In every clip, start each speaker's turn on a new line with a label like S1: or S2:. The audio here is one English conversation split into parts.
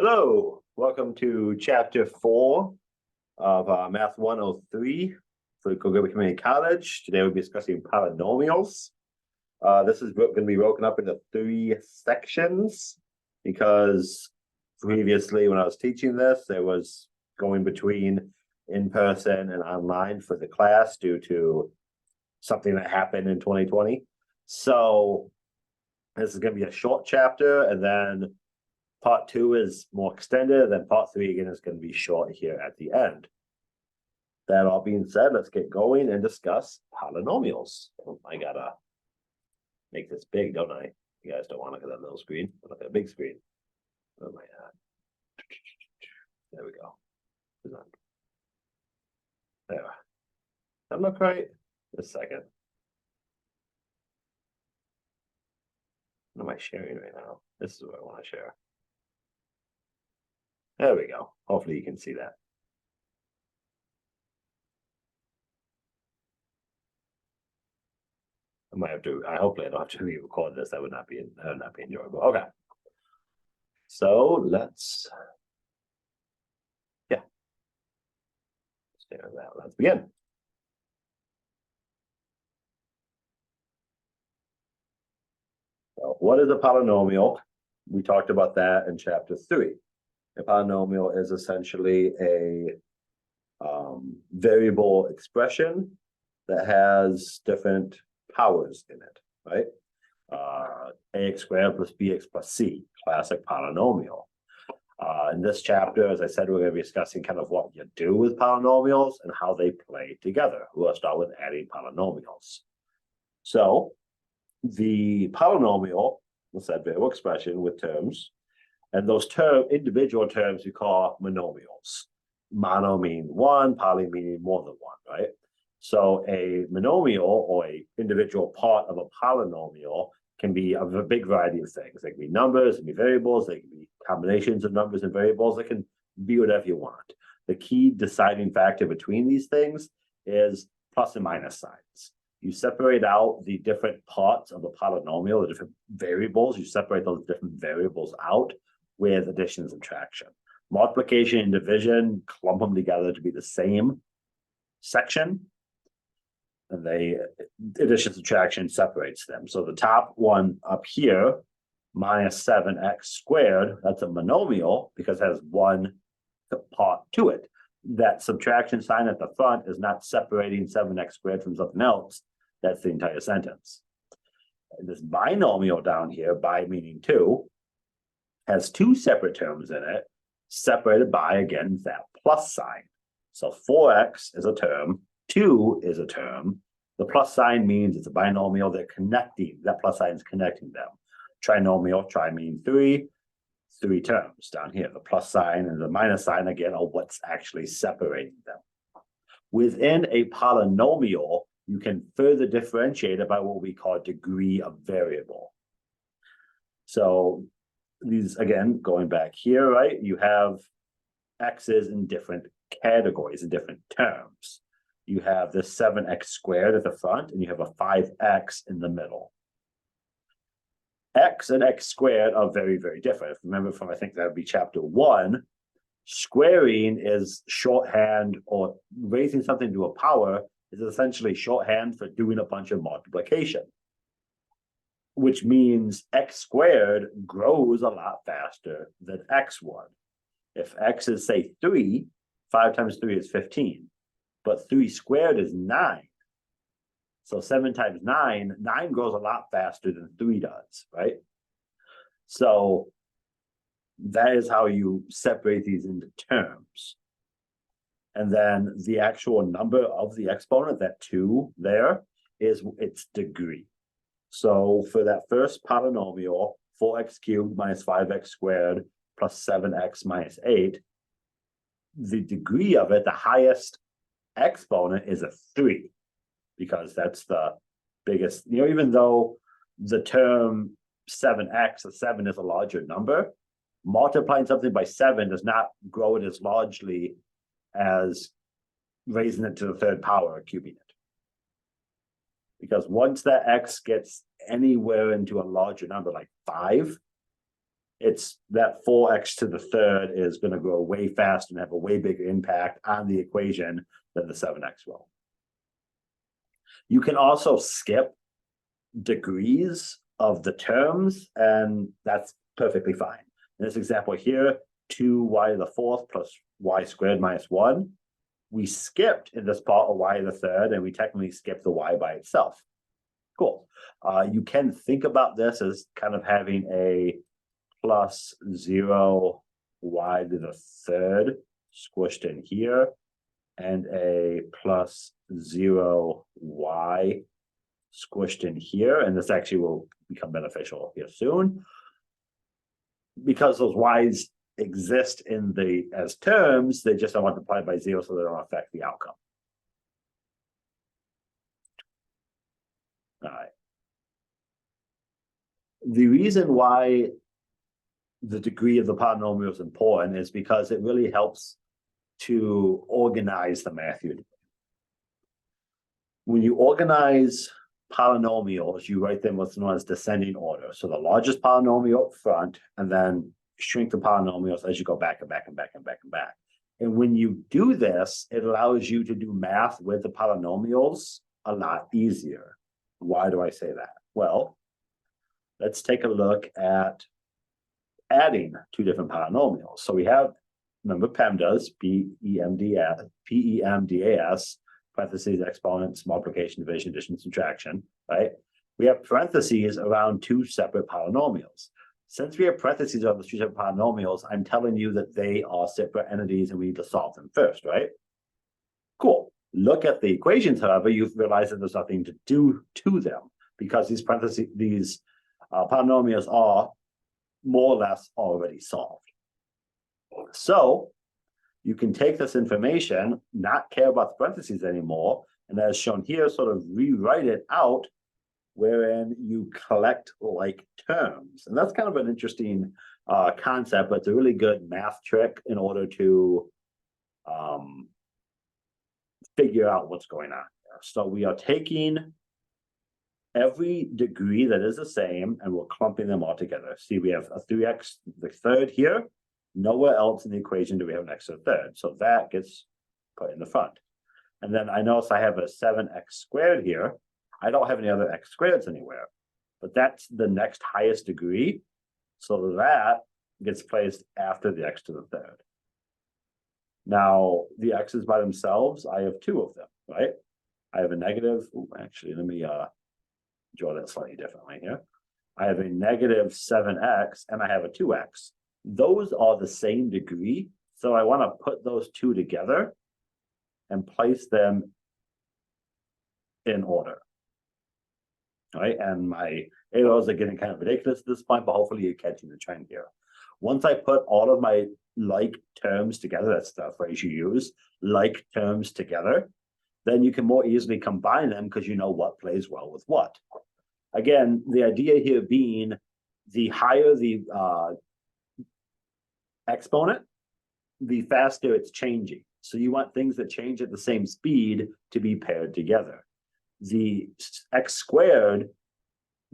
S1: Hello, welcome to chapter 4 of Math 103 for Kogobe Community College. Today we'll be discussing polynomials. This is going to be broken up into 3 sections because previously when I was teaching this, there was going between in-person and online for the class due to something that happened in 2020. So this is going to be a short chapter, and then part 2 is more extended, and then part 3 again is going to be short here at the end. That all being said, let's get going and discuss polynomials. I gotta make this big, don't I? You guys don't want to look at that little screen. Look at a big screen. Where am I at? There we go. There. That look right? Just a second. What am I sharing right now? This is what I want to share. There we go. Hopefully you can see that. I might have to, hopefully I don't have to re-record this. That would not be enjoyable. Okay. So let's stare at that. Let's begin. So what is a polynomial? We talked about that in chapter 3. A polynomial is essentially a variable expression that has different powers in it, right? Ax squared plus bx plus c, classic polynomial. In this chapter, as I said, we're going to be discussing kind of what you do with polynomials and how they play together. We'll start with adding polynomials. So the polynomial is that variable expression with terms, and those individual terms we call monomials. Mono meaning one, poly meaning more than one, right? So a monomial or a individual part of a polynomial can be of a big variety of things. They can be numbers, they can be variables, they can be combinations of numbers and variables. They can be whatever you want. The key deciding factor between these things is plus and minus signs. You separate out the different parts of a polynomial, the different variables. You separate those different variables out with addition and subtraction. Multiplication and division, clump them together to be the same section. And addition and subtraction separates them. So the top one up here, minus 7x squared, that's a monomial because it has one part to it. That subtraction sign at the front is not separating 7x squared from something else. That's the entire sentence. And this binomial down here, bi meaning 2, has 2 separate terms in it, separated by, again, that plus sign. So 4x is a term, 2 is a term. The plus sign means it's a binomial. They're connecting. That plus sign is connecting them. Trinomial, tri mean 3 terms down here. The plus sign and the minus sign, again, are what's actually separating them. Within a polynomial, you can further differentiate it by what we call degree of variable. So these, again, going back here, right, you have x's in different categories, in different terms. You have this 7x squared at the front, and you have a 5x in the middle. X and x squared are very, very different. If you remember from, I think that would be chapter 1, squaring is shorthand, or raising something to a power is essentially shorthand for doing a bunch of multiplication, which means x squared grows a lot faster than x would. If x is, say, 3, 5 times 3 is 15, but 3 squared is 9. So 7 times 9, 9 grows a lot faster than 3 does, right? So that is how you separate these into terms. And then the actual number of the exponent, that 2 there, is its degree. So for that first polynomial, 4x cubed minus 5x squared plus 7x minus 8, the degree of it, the highest exponent, is a 3, because that's the biggest, even though the term 7x, the 7 is a larger number, multiplying something by 7 does not grow it as largely as raising it to the third power or cubing it. Because once that x gets anywhere into a larger number like 5, it's that 4x to the third is going to grow way faster and have a way bigger impact on the equation than the 7x will. You can also skip degrees of the terms, and that's perfectly fine. In this example here, 2y to the fourth plus y squared minus 1. We skipped in this part of y to the third, and we technically skipped the y by itself. Cool. You can think about this as kind of having a plus 0 y to the third squished in here, and a plus 0 y squished in here, and this actually will become beneficial here soon, because those y's exist in the as terms, they just are multiplied by 0, so they don't affect the outcome. All right. The reason why the degree of the polynomial is important is because it really helps to organize the math you're doing. When you organize polynomials, you write them what's known as descending order. So the largest polynomial up front, and then shrink the polynomials as you go back and back and back and back and back. And when you do this, it allows you to do math with the polynomials a lot easier. Why do I say that? Well, let's take a look at adding two different polynomials. So we have, remember PEMDAS, P-E-M-D-A-S, parentheses, exponents, multiplication, division, addition, subtraction, right? We have parentheses around two separate polynomials. Since we have parentheses on the two separate polynomials, I'm telling you that they are separate entities and we need to solve them first, right? Cool. Look at the equations, however, you've realized that there's nothing to do to them because these polynomials are more or less already solved. So you can take this information, not care about the parentheses anymore, and as shown here, sort of rewrite it out wherein you collect like terms. And that's kind of an interesting concept, but it's a really good math trick in order to figure out what's going on here. So we are taking every degree that is the same and we're clumping them all together. See, we have a 3x the third here. Nowhere else in the equation do we have an x to the third. So that gets put in the front. And then I notice I have a 7x squared here. I don't have any other x squareds anywhere, but that's the next highest degree. So that gets placed after the x to the third. Now, the x's by themselves, I have two of them, right? I have a negative, actually, let me draw that slightly differently here. I have a negative 7x and I have a 2x. Those are the same degree. So I want to put those two together and place them in order. All right, and my arrows are getting kind of ridiculous at this point, but hopefully you're catching the trend here. Once I put all of my like terms together, that's the phrase you use, like terms together, then you can more easily combine them because you know what plays well with what. Again, the idea here being the higher the exponent, the faster it's changing. So you want things that change at the same speed to be paired together. The x squared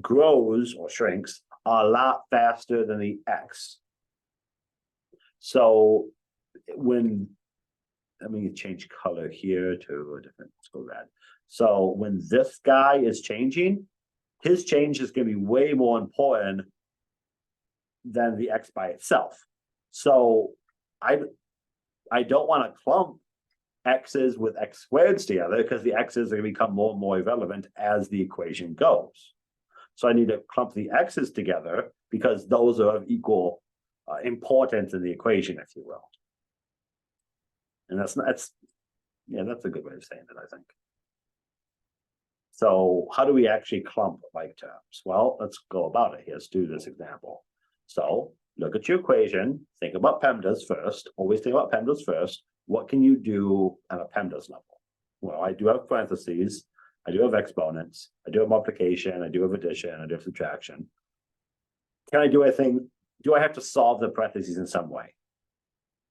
S1: grows or shrinks a lot faster than the x. So when, let me change color here to a different, let's go red. So when this guy is changing, his change is going to be way more important than the x by itself. So I don't want to clump x's with x squareds together because the x's are going to become more and more irrelevant as the equation goes. So I need to clump the x's together because those are of equal importance in the equation, if you will. And that's a good way of saying it, I think. So how do we actually clump like terms? Well, let's go about it. Let's do this example. So look at your equation, think about PEMDAS first, always think about PEMDAS first. What can you do at a PEMDAS level? Well, I do have parentheses, I do have exponents, I do have multiplication, I do have addition, I do have subtraction. Can I do anything? Do I have to solve the parentheses in some way?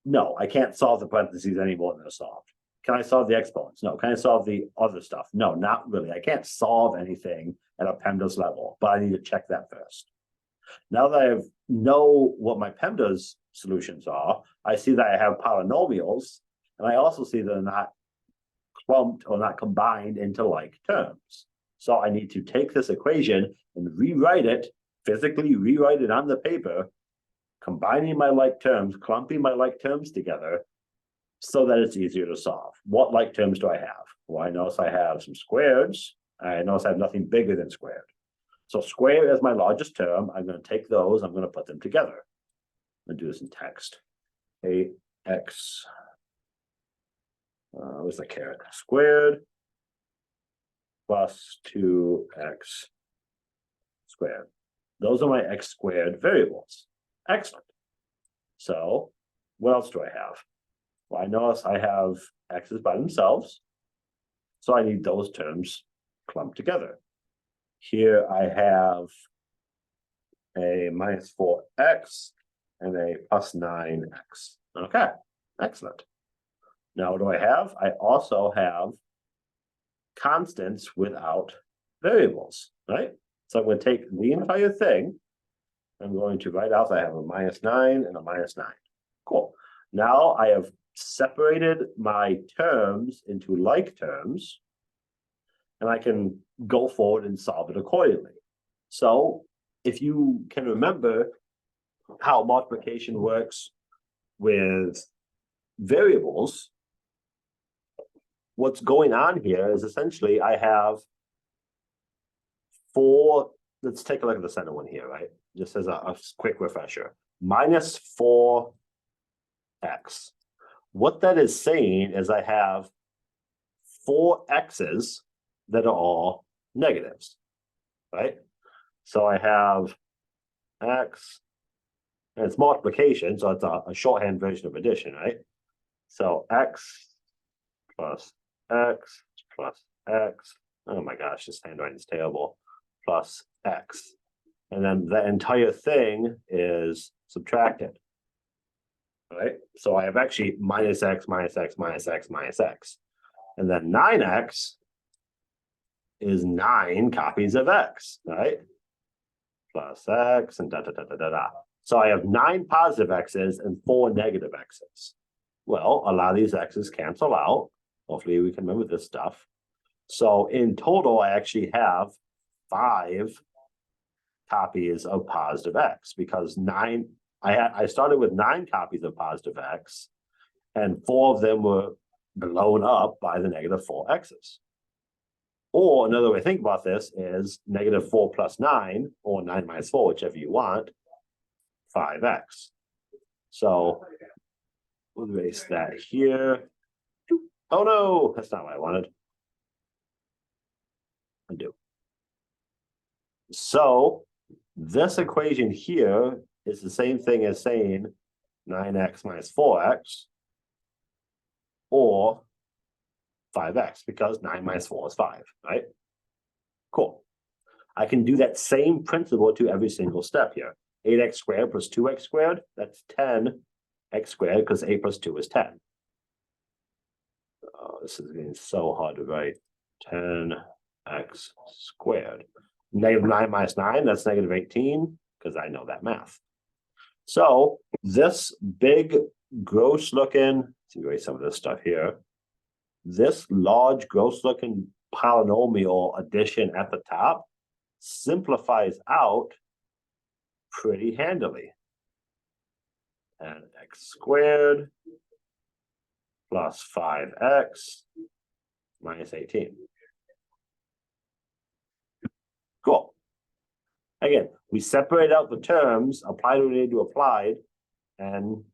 S1: No, I can't solve the parentheses any more than they're solved. Can I solve the exponents? No. Can I solve the other stuff? No, not really. I can't solve anything at a PEMDAS level, but I need to check that first. Now that I know what my PEMDAS solutions are, I see that I have polynomials, and I also see that they're not clumped or not combined into like terms. So I need to take this equation and rewrite it, physically rewrite it on the paper, combining my like terms, clumping my like terms together, so that it's easier to solve. What like terms do I have? Well, I notice I have some squareds. I notice I have nothing bigger than squared. So square is my largest term. I'm going to take those, I'm going to put them together. I'm going to do this in text. 8x, where's the caret? Squared plus 2x squared. Those are my x squared variables. Excellent. So what else do I have? Well, I notice I have x's by themselves. So I need those terms clumped together. Here I have a minus 4x and a plus 9x. Okay, excellent. Now what do I have? I also have constants without variables, right? So I'm going to take the entire thing. I'm going to write out that I have a minus 9 and a minus 9. Cool. Now I have separated my terms into like terms, and I can go forward and solve it accordingly. So if you can remember how multiplication works with variables, what's going on here is essentially I have 4, let's take a look at the center one here, right? Just as a quick refresher, minus 4x. What that is saying is I have 4 x's that are all negatives, right? So I have x, and it's multiplication, so it's a shorthand version of addition, right? So x plus x plus x, oh my gosh, this handwriting is terrible, plus x. And then the entire thing is subtracted, right? So I have actually minus x, minus x, minus x, minus x. And then 9x is 9 copies of x, right? Plus x and da da da da da da. So I have 9 positive x's and 4 negative x's. Well, a lot of these x's cancel out. Hopefully we can remember this stuff. So in total, I actually have 5 copies of positive x, because I started with 9 copies of positive x, and 4 of them were blown up by the negative 4 x's. Or another way to think about this is negative 4 plus 9, or 9 minus 4, whichever you want, 5x. So we'll erase that here. Oh no, that's not what I wanted. Undo. So this equation here is the same thing as saying 9x minus 4x, or 5x, because 9 minus 4 is 5, right? Cool. I can do that same principle to every single step here. 8x squared plus 2x squared, that's 10x squared, because 8 plus 2 is 10. Oh, this is getting so hard to write. 10x squared. Negative 9 minus 9, that's negative 18, because I know that math. So this big, gross looking, let's erase some of this stuff here. This large, gross looking polynomial addition at the top simplifies out pretty handily. And x squared plus 5x minus 18. Cool. Again, we separate out the terms, applied what we need to apply, and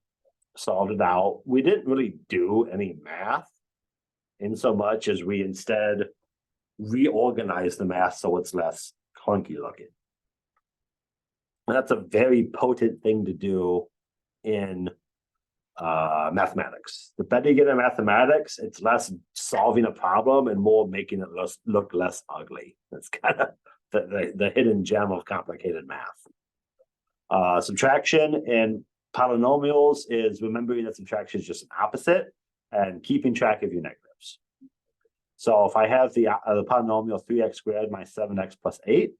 S1: solved it out. We didn't really do any math in so much as we instead reorganize the math so it's less clunky looking. And that's a very potent thing to do in mathematics. The better you get in mathematics, it's less solving a problem and more making it look less ugly. That's kind of the hidden gem of complicated math. Subtraction in polynomials is remembering that subtraction is just an opposite and keeping track of your negatives. So if I have the polynomial 3x squared minus 7x plus 8,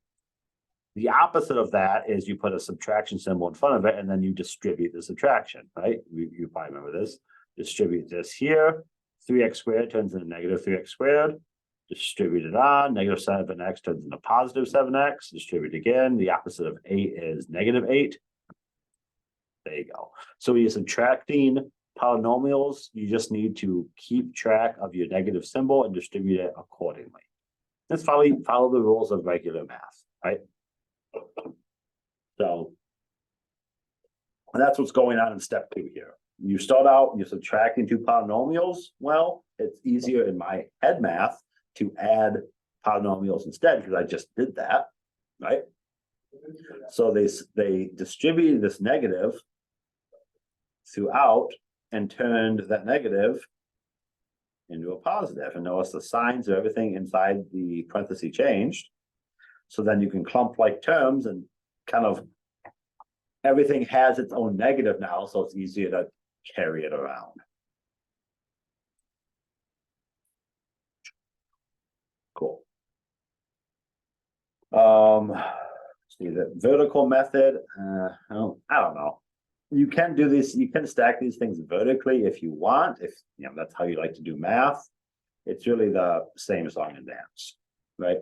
S1: The opposite of that is you put a subtraction symbol in front of it and then you distribute the subtraction, right? You probably remember this. Distribute this here. 3x squared turns into negative 3x squared. Distribute it on. Negative 7x turns into positive 7x. Distribute again. The opposite of 8 is negative 8. There you go. So when you're subtracting polynomials, you just need to keep track of your negative symbol and distribute it accordingly. Let's follow the rules of regular math, right? So that's what's going on in step 2 here. You start out, you're subtracting two polynomials. Well, it's easier in my head math to add polynomials instead because I just did that, right? So they distributed this negative throughout and turned that negative into a positive. And notice the signs of everything inside the parenthesis changed. So then you can clump like terms and kind of everything has its own negative now, so it's easier to carry it around. Cool. See the vertical method. I don't know. You can do this, you can stack these things vertically if you want, if you know that's how you like to do math. It's really the same song and dance, right?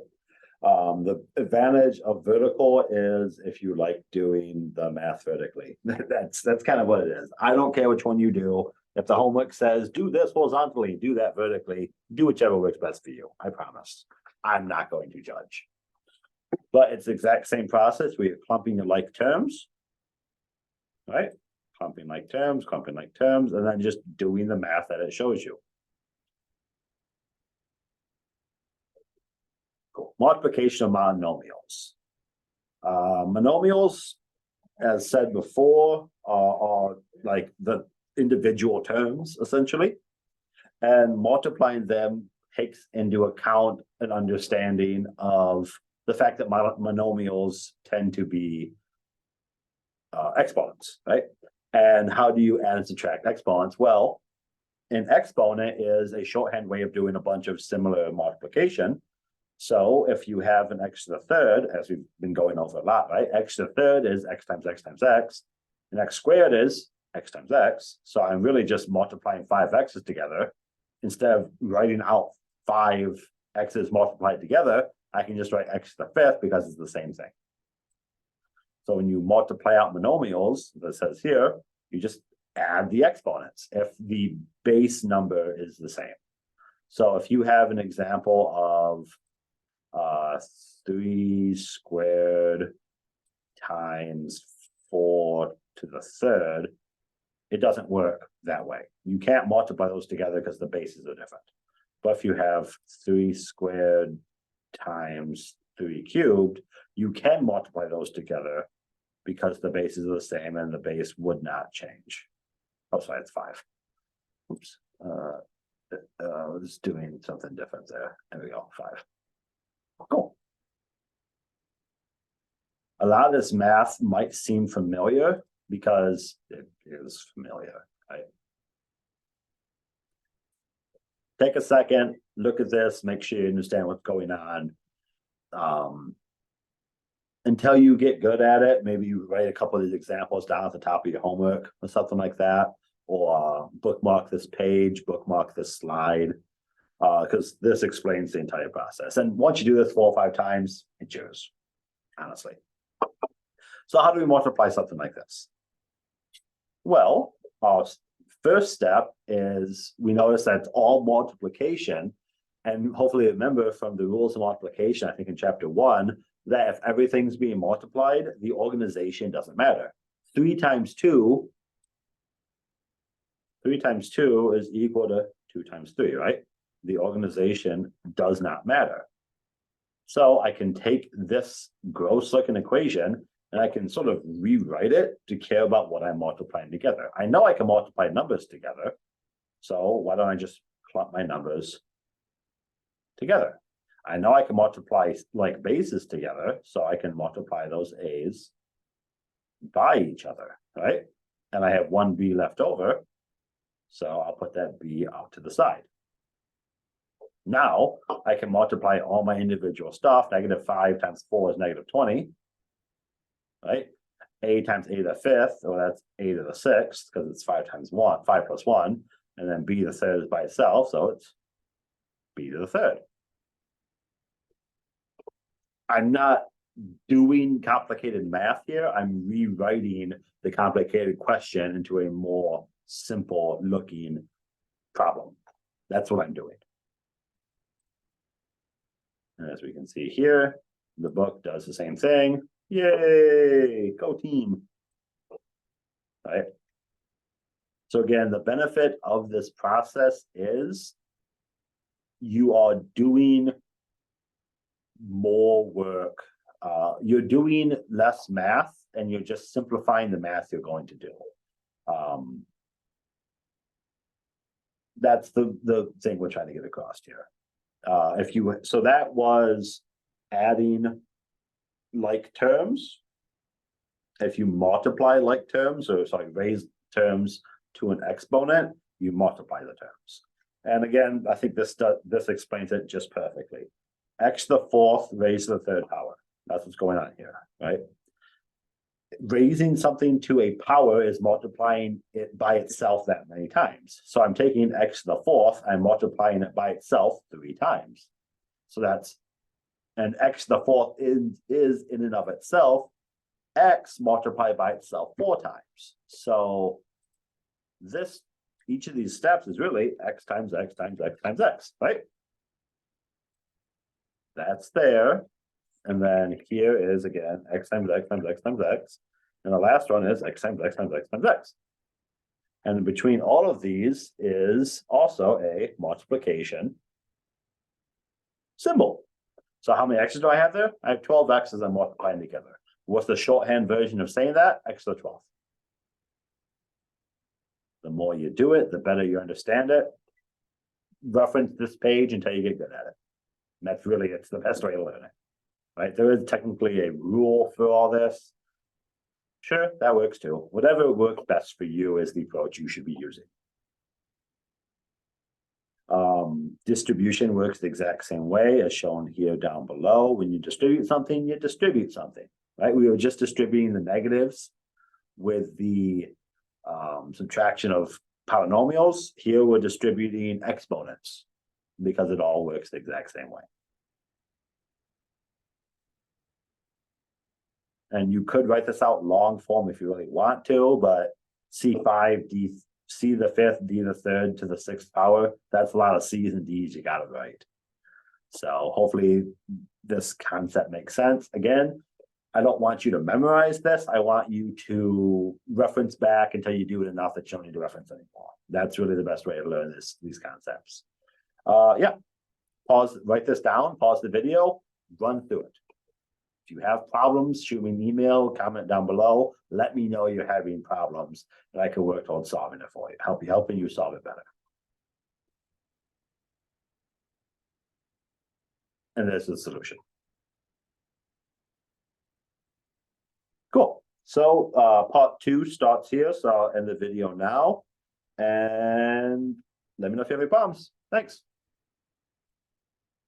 S1: The advantage of vertical is if you like doing the math vertically. That's kind of what it is. I don't care which one you do. If the homework says do this horizontally, do that vertically, do whichever works best for you. I promise. I'm not going to judge. But it's the exact same process. We're clumping your like terms, right? Clumping like terms, and then just doing the math that it shows you. Cool. Multiplication of monomials. Monomials, as said before, are like the individual terms, essentially. And multiplying them takes into account an understanding of the fact that monomials tend to be exponents, right? And how do you add and subtract exponents? Well, an exponent is a shorthand way of doing a bunch of similar multiplication. So if you have an x to the third, as we've been going over a lot, right? X to the third is x times x times x, and x squared is x times x. So I'm really just multiplying 5 x's together. Instead of writing out 5 x's multiplied together, I can just write x to the fifth because it's the same thing. So when you multiply out monomials, that says here, you just add the exponents if the base number is the same. So if you have an example of 3 squared times 4 to the third, it doesn't work that way. You can't multiply those together because the bases are different. But if you have 3 squared times 3 cubed, you can multiply those together because the bases are the same and the base would not change. Oh, sorry, it's 5. Oops. It's doing something different there. There we go, 5. Cool. A lot of this math might seem familiar because it is familiar, right? Take a second, look at this, make sure you understand what's going on. Until you get good at it, maybe you write a couple of these examples down at the top of your homework or something like that, or bookmark this page, bookmark this slide, because this explains the entire process. And once you do this 4 or 5 times, it's yours, honestly. So how do we multiply something like this? Well, our first step is we notice that it's all multiplication. And hopefully remember from the rules of multiplication, I think in chapter 1, that if everything's being multiplied, the organization doesn't matter. 3 times 2 is equal to 2 times 3, right? The organization does not matter. So I can take this gross looking equation and I can sort of rewrite it to care about what I'm multiplying together. I know I can multiply numbers together. So why don't I just clump my numbers together? I know I can multiply like bases together, so I can multiply those A's by each other, right? And I have one B left over, so I'll put that B out to the side. Now I can multiply all my individual stuff. -5 times 4 is -20. right? A times a to the fifth, or that's a to the sixth, because it's 5 times 1, 5 plus 1, and then b to the third is by itself, so it's b to the third. I'm not doing complicated math here. I'm rewriting the complicated question into a more simple looking problem. That's what I'm doing. And as we can see here, the book does the same thing. Yay, go team. Right. So again, the benefit of this process is you are doing more work. You're doing less math and you're just simplifying the math you're going to do. That's the thing we're trying to get across here. So that was adding like terms. If you multiply like terms, or sorry, raise terms to an exponent, you multiply the terms. And again, I think this explains it just perfectly. X to the fourth raised to the third power. That's what's going on here, right? Raising something to a power is multiplying it by itself that many times. So I'm taking x to the fourth and multiplying it by itself 3 times. So that's, and x to the fourth is in and of itself x multiplied by itself 4 times. So each of these steps is really x times x times x times x, right? That's there. And then here is again x times x times x times x. And the last one is x times x times x times x. And between all of these is also a multiplication symbol. So how many x's do I have there? I have 12 x's I'm multiplying together. What's the shorthand version of saying that? X to the 12th. The more you do it, the better you understand it. Reference this page until you get good at it. And that's really, it's the best way to learn it. Right? There is technically a rule for all this. Sure, that works too. Whatever works best for you is the approach you should be using. Distribution works the exact same way as shown here down below. When you distribute something, you distribute something, right? We were just distributing the negatives with the subtraction of polynomials. Here we're distributing exponents because it all works the exact same way. And you could write this out long form if you really want to, but C5, D, C the fifth, D the third to the sixth power, that's a lot of C's and D's you got to write. So hopefully this concept makes sense. Again, I don't want you to memorize this. I want you to reference back until you do it enough that you don't need to reference anymore. That's really the best way to learn these concepts. Yeah, pause, write this down, pause the video, run through it. If you have problems, shoot me an email, comment down below. Let me know you're having problems, and I can work towards solving it for you, helping you solve it better. And there's the solution. Cool. So part 2 starts here. So I'll end the video now. And let me know if you have any problems. Thanks.